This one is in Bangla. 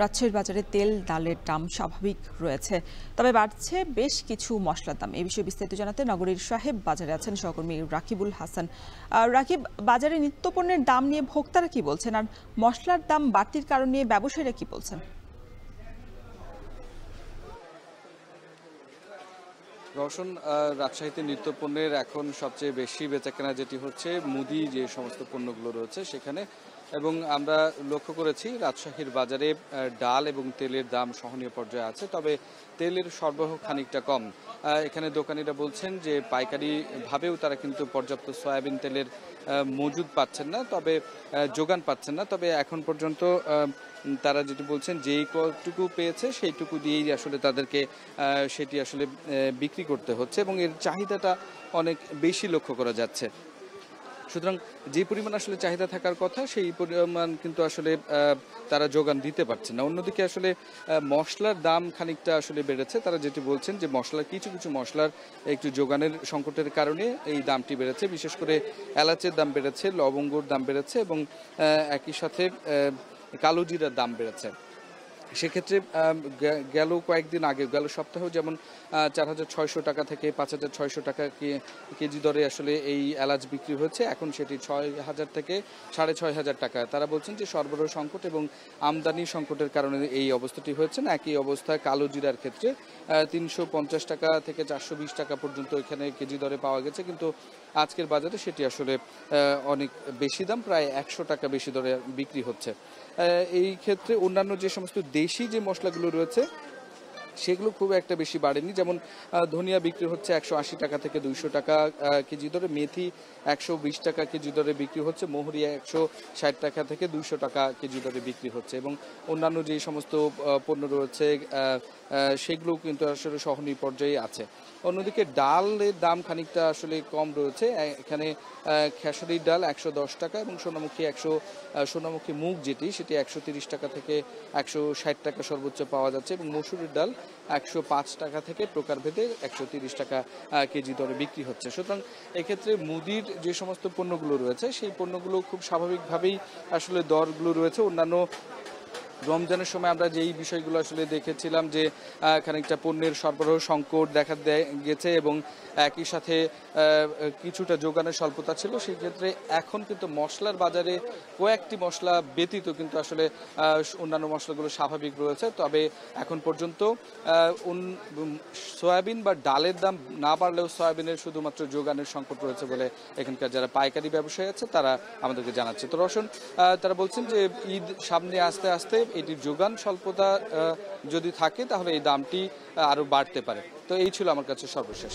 রাজশাহীর বাজারে তেল ডালের দাম স্বাভাবিক রয়েছে, তবে বাড়ছে বেশ কিছু মশলার দাম। এই বিষয়ে বিস্তারিত জানাতে নগরীর সাহেব বাজারে আছেন সহকর্মী রাকিবুল হাসান। রাকিব, বাজারে নিত্যপণ্যের দাম নিয়ে ভোক্তারা কি বলছেন, আর মশলার দাম বাড়তির কারণ নিয়ে ব্যবসায়ীরা কি বলছেন? রওশন, রাজশাহীতে নিত্যপণ্যের এখন সবচেয়ে বেশি বেচাকেনা যেটি হচ্ছে মুদি যে সমস্ত পণ্যগুলো রয়েছে সেখানে, এবং আমরা লক্ষ্য করেছি রাজশাহীর বাজারে ডাল এবং তেলের দাম সহনীয় পর্যায়ে আছে, তবে তেলের সরবরাহ খানিকটা কম। এখানে দোকানিরা বলছেন যে পাইকারিভাবেও তারা কিন্তু পর্যাপ্ত সয়াবিন তেলের মজুদ পাচ্ছেন না, তবে যোগান পাচ্ছেন না। তবে এখন পর্যন্ত তারা যেটি বলছেন যেই কতটুকু পেয়েছে সেইটুকু দিয়েই আসলে তাদেরকে সেটি আসলে বিক্রি করতে হচ্ছে, এবং এর চাহিদাটা অনেক বেশি লক্ষ্য করা যাচ্ছে। সুতরাং যে পরিমাণ আসলে চাহিদা থাকার কথা সেই পরিমাণ কিন্তু আসলে তারা যোগান দিতে পারছে না। অন্যদিকে আসলে মশলার দাম খানিকটা আসলে বেড়েছে। তারা যেটি বলছেন যে কিছু কিছু মশলার একটু যোগানের সংকটের কারণে এই দামটি বেড়েছে। বিশেষ করে এলাচের দাম বেড়েছে, লবঙ্গর দাম বেড়েছে, এবং একই সাথে কালো জিরার দাম বেড়েছে। সেক্ষেত্রে গেল কয়েকদিন আগে, গেল সপ্তাহেও যেমন 4,600 টাকা থেকে 5,600 টাকা কেজি দরে আসলে এই এলাচ বিক্রি হচ্ছে। এখন সেটি 6,000 থেকে 6,500 টাকা। তারা বলছেন যে সরবরাহ সংকট এবং আমদানি সংকটের কারণে এই অবস্থাটি হয়েছে না। একই অবস্থায় কালো জিরার ক্ষেত্রে 350 টাকা থেকে 420 টাকা পর্যন্ত এখানে কেজি দরে পাওয়া গেছে, কিন্তু আজকের বাজারে সেটি আসলে অনেক বেশি দাম, প্রায় 100 টাকা বেশি দরে বিক্রি হচ্ছে। এই ক্ষেত্রে অন্যান্য যে সমস্ত দেশি যে মশলাগুলো রয়েছে সেগুলো খুব একটা বেশি বাড়েনি। যেমন ধনিয়া বিক্রি হচ্ছে 180 টাকা থেকে 200 টাকা কেজি দরে, মেথি 120 টাকা কেজি দরে বিক্রি হচ্ছে, মহুরি 160 টাকা থেকে 200 টাকা কেজি দরে বিক্রি হচ্ছে, এবং অন্যান্য যে সমস্ত পণ্য রয়েছে সেগুলো কিন্তু আসলে সহনীয় পর্যায়ে আছে। অন্যদিকে ডালের দাম খানিকটা আসলে কম রয়েছে। এখানে খেসারির ডাল 110 টাকা, এবং সোনামুখী মুগ সেটি 130 টাকা থেকে 160 টাকা সর্বোচ্চ পাওয়া যাচ্ছে, এবং মসুরের ডাল 105 টাকা থেকে প্রকারভেদে 130 টাকা কেজি দরে বিক্রি হচ্ছে। সুতরাং এক্ষেত্রে মুদির যে সমস্ত পণ্যগুলো রয়েছে সেই পণ্যগুলো খুব স্বাভাবিকভাবেই আসলে দরগুলো রয়েছে। অন্যান্য রমজানের সময় আমরা যেই বিষয়গুলো আসলে দেখেছিলাম যে খানিকটা পণ্যের সরবরাহ সংকট দেখা গেছে, এবং একই সাথে কিছুটা যোগানের স্বল্পতা ছিল, সেই ক্ষেত্রে এখন কিন্তু মশলার বাজারে কয়েকটি মশলা ব্যতীত কিন্তু আসলে অন্যান্য মশলাগুলো স্বাভাবিক রয়েছে। তবে এখন পর্যন্ত সয়াবিন বা ডালের দাম না বাড়লেও সয়াবিনের শুধুমাত্র যোগানের সংকট রয়েছে বলে এখানকার যারা পাইকারি ব্যবসায়ী আছে তারা আমাদেরকে জানাচ্ছে। তো রওশন, তারা বলছেন যে ঈদ সামনে আস্তে আস্তে এটির যোগান স্বল্পতা যদি থাকে তাহলে এই দামটি আরো বাড়তে পারে। তো এই ছিল আমার কাছে সর্বশেষ।